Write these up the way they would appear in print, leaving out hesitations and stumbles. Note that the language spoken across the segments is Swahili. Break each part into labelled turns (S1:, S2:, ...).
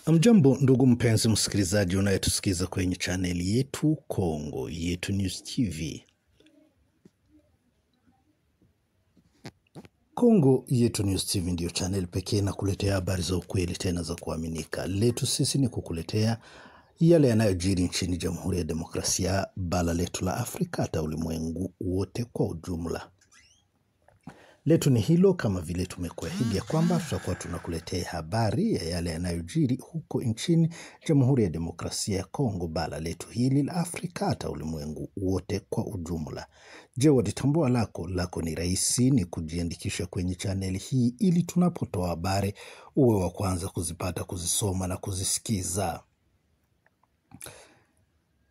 S1: Mjambo ndugu mpenzi msikilizaji unayetusikiza kwenye chaneli yetu Kongo Yetu News TV. Kongo Yetu News TV ndio chaneli pekee na kuletea habari za ukweli tena za kuaminika. Letu sisi ni kukuletea yale yanayojiri nchini Jamhuri ya Demokrasia, bara letu la Afrika, hata ulimwengu wote kwa ujumla. Letu ni hilo, kama vile tumekuahidi kwamba tutakuwa tunakuletea habari ya yale yanayojiri huko nchini Jamhuri ya Demokrasia ya Kongo, bara letu hili la Afrika, hata ulimwengu wote kwa ujumla. Je, walitambua lako ni rahisi, ni kujiandikisha kwenye chaneli hii ili tunapotoa habari uwe wa kwanza kuzipata, kuzisoma na kuzisikiza.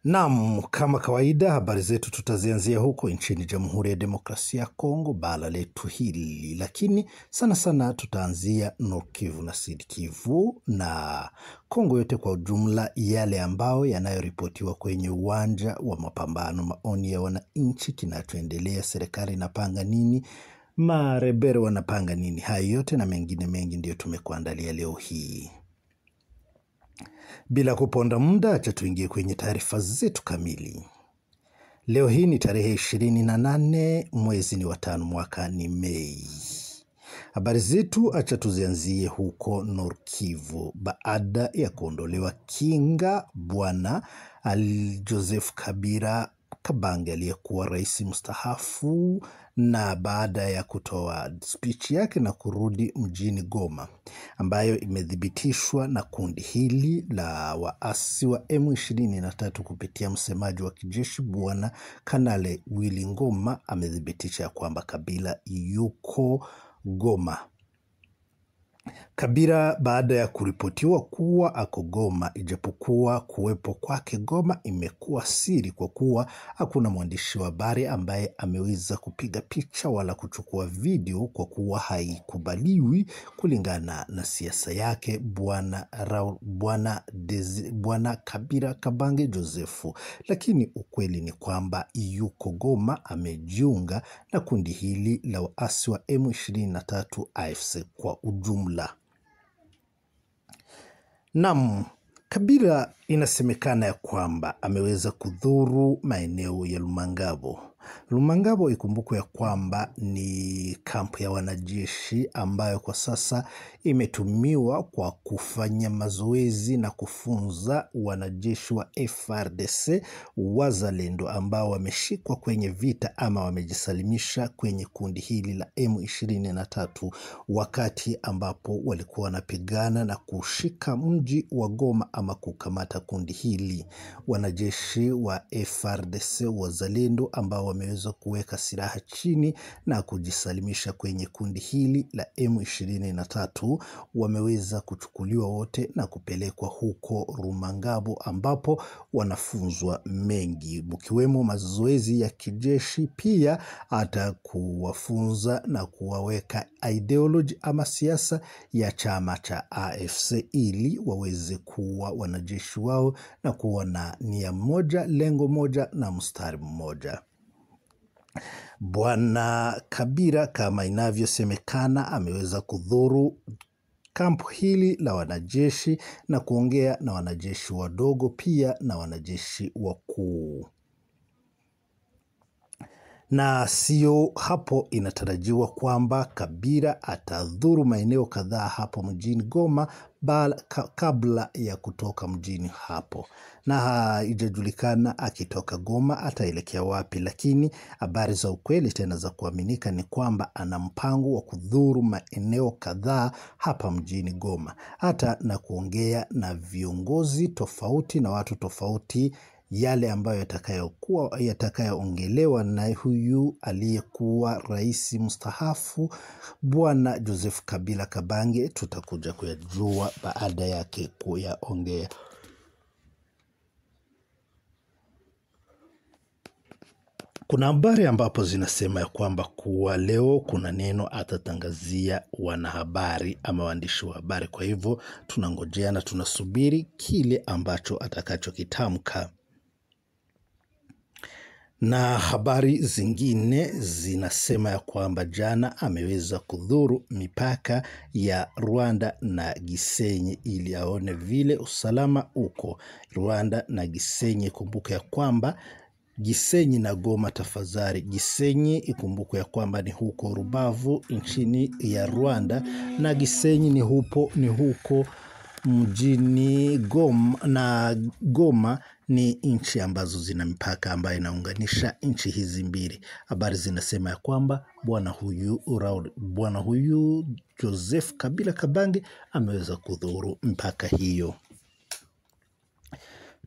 S1: Naam, kama kawaida habari zetu tutazianzia huko nchini Jamhuri ya Demokrasia ya Kongo, bara letu hili, lakini sana tutaanzia Nord Kivu na Sud Kivu na Kongo yote kwa ujumla, yale ambao yanayoripotiwa kwenye uwanja wa mapambano, maoni ya wananchi, kinachoendelea, serikali inapanga nini, marebere wanapanga nini. Hayo yote na mengine mengi ndio tumekuandalia leo hii. Bila kuponda muda, acha tuingie kwenye taarifa zetu kamili. Leo hii ni tarehe 28 mwezi ni wa 5 mwaka ni Mei. Habari zetu acha tuzianzie huko Nord Kivu. Baada ya kuondolewa kinga bwana Joseph Kabila Kabange aliyekuwa rais mstaafu, na baada ya kutoa speech yake na kurudi mjini Goma, ambayo imethibitishwa na kundi hili la waasi wa M23 kupitia msemaji wa kijeshi bwana Kanale Willy Ngoma, amethibitisha kwamba Kabila yuko Goma. Kabila baada ya kuripotiwa kuwa ako Goma, ijapokuwa kuwepo kwake Goma imekuwa siri kwa kuwa hakuna mwandishi wa habari ambaye ameweza kupiga picha wala kuchukua video, kwa kuwa haikubaliwi kulingana na siasa yake bwana Kabila Kabange Josefu. Lakini ukweli ni kwamba yuko Goma, amejiunga na kundi hili la waasi wa M23 AFC kwa ujumla. Naam, Kabila inasemekana ya kwamba ameweza kudhuru maeneo ya Lumangabo. Lumangabo ikumbukwe ya kwamba ni kampu ya wanajeshi ambayo kwa sasa imetumiwa kwa kufanya mazoezi na kufunza wanajeshi wa FARDC wazalendo ambao wameshikwa kwenye vita ama wamejisalimisha kwenye kundi hili la M23, wakati ambapo walikuwa wanapigana na kushika mji wa Goma ama kukamata kundi hili. Wanajeshi wa FARDC wazalendo ambao wameweza kuweka silaha chini na kujisalimisha kwenye kundi hili la M23 wameweza kuchukuliwa wote na kupelekwa huko Rumangabo, ambapo wanafunzwa mengi mkiwemo mazoezi ya kijeshi, pia hata kuwafunza na kuwaweka ideology ama siasa ya chama cha AFC ili waweze kuwa wanajeshi wao na kuwa na nia moja, lengo moja na mstari mmoja. Bwana Kabila, kama inavyosemekana, ameweza kudhuru kampu hili la wanajeshi na kuongea na wanajeshi wadogo pia na wanajeshi wakuu. Na sio hapo, inatarajiwa kwamba Kabila atadhuru maeneo kadhaa hapo mjini Goma kabla ya kutoka mjini hapo, na haijajulikana akitoka Goma ataelekea wapi, lakini habari za ukweli tena za kuaminika ni kwamba ana mpango wa kudhuru maeneo kadhaa hapa mjini Goma, hata na kuongea na viongozi tofauti na watu tofauti, yale ambayo yatakayoongelewa na huyu aliyekuwa rais mstaafu bwana Joseph Kabila Kabange, tutakuja kuyajua baada yake kuyaongea. Kuna habari ambapo zinasema ya kwamba kuwa leo kuna neno atatangazia wanahabari ama waandishi wa habari. Kwa hivyo tunangojea na tunasubiri kile ambacho atakachokitamka. Na habari zingine zinasema ya kwamba jana ameweza kudhuru mipaka ya Rwanda na Gisenyi ili aone vile usalama uko Rwanda na Gisenyi. Kumbuka ya kwamba Gisenyi na Goma tafadhali. Gisenyi ikumbuke ya kwamba ni huko Rubavu nchini ya Rwanda, na Gisenyi ni huko mjini Goma, na Goma ni nchi ambazo zina mipaka ambayo inaunganisha nchi hizi mbili. Habari zinasema ya kwamba bwana huyu Joseph Kabila Kabange ameweza kudhuru mpaka hiyo.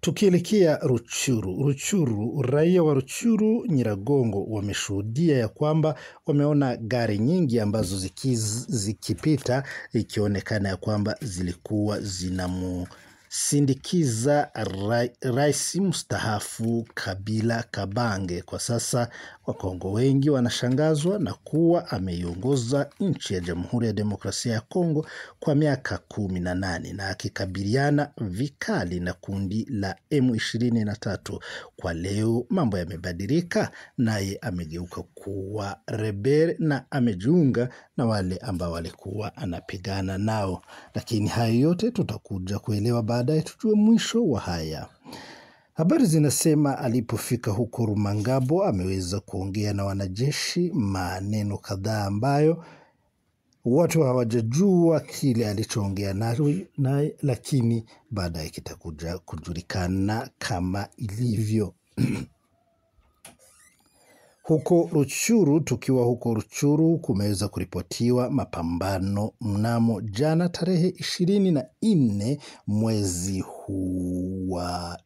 S1: Tukielekea Ruchuru, raia wa Ruchuru Nyiragongo wameshuhudia ya kwamba wameona gari nyingi ambazo zikipita ikionekana ya kwamba zilikuwa zinamusindikiza rais mstaafu Kabila Kabange. Kwa sasa Wakongo wengi wanashangazwa na kuwa ameiongoza nchi ya Jamhuri ya Demokrasia ya Kongo kwa miaka 18 na akikabiliana vikali na kundi la M23. Kwa leo mambo yamebadilika, naye amegeuka kuwa rebel na amejiunga na wale ambao walikuwa anapigana nao. Lakini hayo yote tutakuja kuelewa baadaye, tujue mwisho wa haya. Habari zinasema alipofika huko Rumangabo ameweza kuongea na wanajeshi maneno kadhaa ambayo watu hawajajua kile alichoongea naye, lakini baadaye kitakuja kujulikana kama ilivyo. Huko Ruchuru, tukiwa huko Ruchuru, kumeweza kuripotiwa mapambano mnamo jana tarehe 24 mwezi huu wa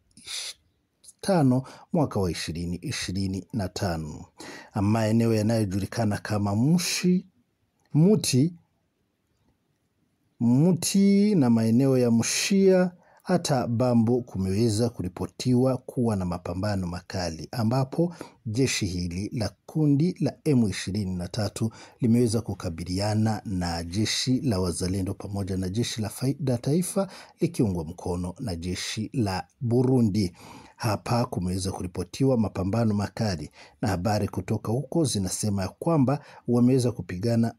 S1: 5 mwaka wa 2025. Maeneo yanayojulikana kama Muti na maeneo ya Mushia hata Bambo kumeweza kuripotiwa kuwa na mapambano makali, ambapo jeshi hili la kundi la M23 limeweza kukabiliana na jeshi la wazalendo pamoja na jeshi la taifa likiungwa mkono na jeshi la Burundi. Hapa kumeweza kuripotiwa mapambano makali, na habari kutoka huko zinasema ya kwamba wameweza kupigana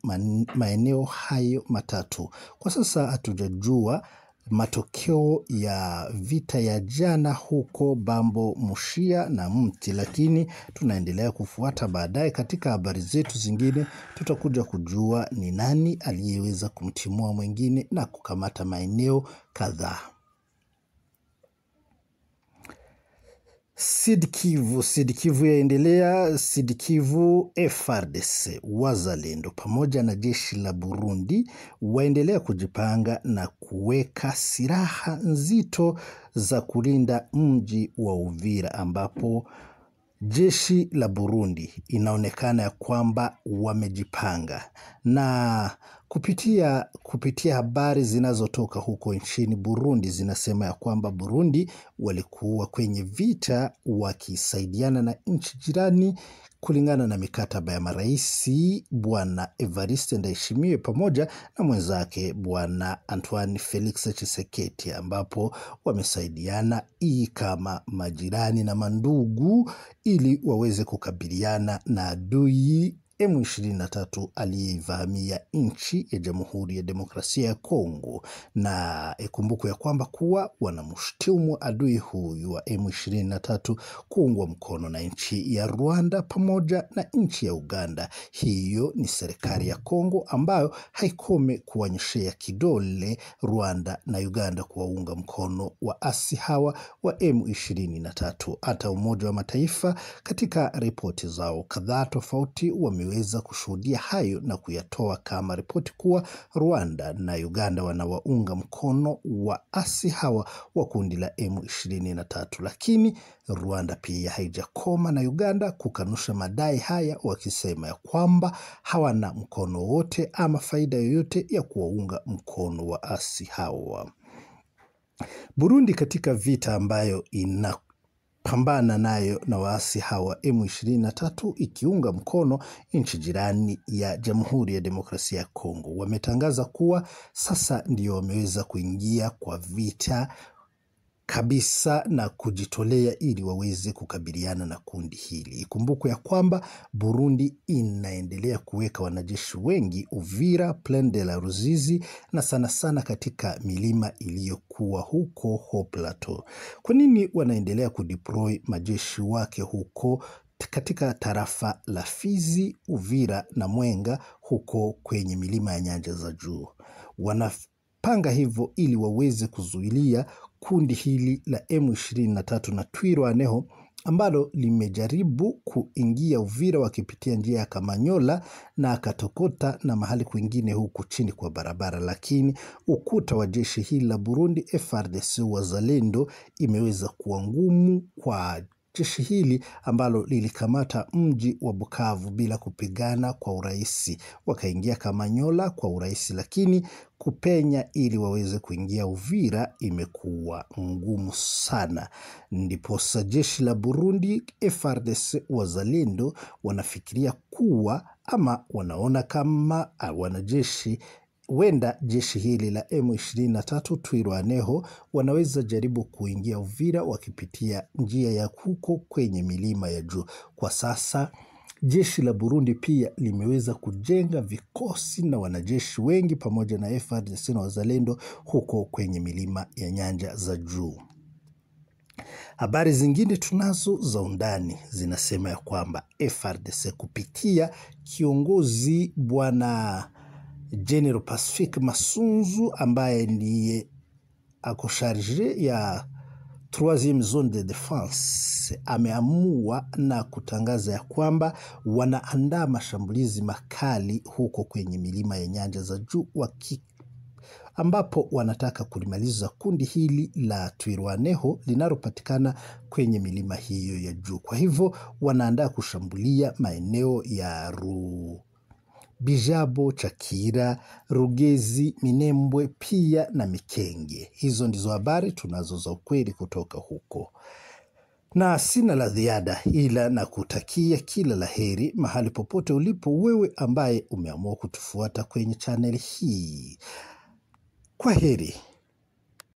S1: maeneo hayo matatu. Kwa sasa hatujajua matokeo ya vita ya jana huko Bambo, Mushia na Mti, lakini tunaendelea kufuata. Baadaye katika habari zetu zingine tutakuja kujua ni nani aliyeweza kumtimua mwingine na kukamata maeneo kadhaa. Sud Kivu yaendelea. Sud Kivu, FARDC, wazalendo pamoja na jeshi la Burundi waendelea kujipanga na kuweka silaha nzito za kulinda mji wa Uvira, ambapo jeshi la Burundi inaonekana ya kwamba wamejipanga, na kupitia habari zinazotoka huko nchini Burundi zinasema ya kwamba Burundi walikuwa kwenye vita wakisaidiana na nchi jirani kulingana na mikataba ya maraisi Bwana Evariste Ndayishimiye pamoja na mwenzake Bwana Antoine Felix Tshisekedi, ambapo wamesaidiana kama majirani na mandugu ili waweze kukabiliana na adui M23 aliyevamia nchi ya Jamhuri ya Demokrasia ya Kongo. Na ikumbukwe ya kwamba kuwa wanamshtumu adui huyu wa M23 kuungwa mkono na nchi ya Rwanda pamoja na nchi ya Uganda. Hiyo ni serikali ya Kongo ambayo haikome kuwanyoshea kidole Rwanda na Uganda kuwaunga mkono waasi hawa wa M23. Hata Umoja wa Mataifa katika ripoti zao kadhaa tofauti wameweza kushuhudia hayo na kuyatoa kama ripoti kuwa Rwanda na Uganda wanawaunga mkono waasi hawa wa kundi la M23. Lakini Rwanda pia haijakoma na Uganda kukanusha madai haya, wakisema ya kwamba hawana mkono wote ama faida yoyote ya kuwaunga mkono waasi hawa. Burundi katika vita ambayo inapambana nayo na waasi hawa M23 ikiunga mkono nchi jirani ya Jamhuri ya Demokrasia ya Kongo, wametangaza kuwa sasa ndio wameweza kuingia kwa vita kabisa na kujitolea ili waweze kukabiliana na kundi hili. Ikumbukwe ya kwamba Burundi inaendelea kuweka wanajeshi wengi Uvira, Plaine de la Ruzizi na sana sana katika milima iliyokuwa huko Haut Plateau. Kwa nini wanaendelea kudeploy majeshi wake huko katika tarafa la Fizi, Uvira na Mwenga huko kwenye milima ya nyanja za juu? Wanapanga hivyo ili waweze kuzuilia kundi hili la M23 na Twirwaneho ambalo limejaribu kuingia Uvira wakipitia njia ya Kamanyola na Katokota na mahali kwingine huku chini kwa barabara, lakini ukuta wa jeshi hili la Burundi FARDC wazalendo imeweza kuwa ngumu kwa jeshi hili ambalo lilikamata mji wa Bukavu bila kupigana kwa urahisi. Wakaingia Kamanyola kwa urahisi, lakini kupenya ili waweze kuingia Uvira imekuwa ngumu sana. Ndiposa jeshi la Burundi FARDC wazalendo wanafikiria kuwa ama wanaona kama wanajeshi wenda jeshi hili la M23 Twirwaneho wanaweza jaribu kuingia Uvira wakipitia njia ya huko kwenye milima ya juu. Kwa sasa jeshi la Burundi pia limeweza kujenga vikosi na wanajeshi wengi pamoja na FARDC na wazalendo huko kwenye milima ya nyanja za juu. Habari zingine tunazo za undani zinasema ya kwamba FARDC kupitia kiongozi bwana General Pacifique Masunzu ambaye ni ako charge ya 3e zone de defense ameamua na kutangaza ya kwamba wanaandaa mashambulizi makali huko kwenye milima ya nyanja za juu ambapo wanataka kulimaliza kundi hili la Twirwaneho linalopatikana kwenye milima hiyo ya juu. Kwa hivyo wanaandaa kushambulia maeneo ya Bijabo, Chakira, Rugezi, Minembwe pia na Mikenge. Hizo ndizo habari tunazo za ukweli kutoka huko. Na sina la ziada ila na kutakia kila laheri mahali popote ulipo wewe ambaye umeamua kutufuata kwenye channel hii. Kwa heri.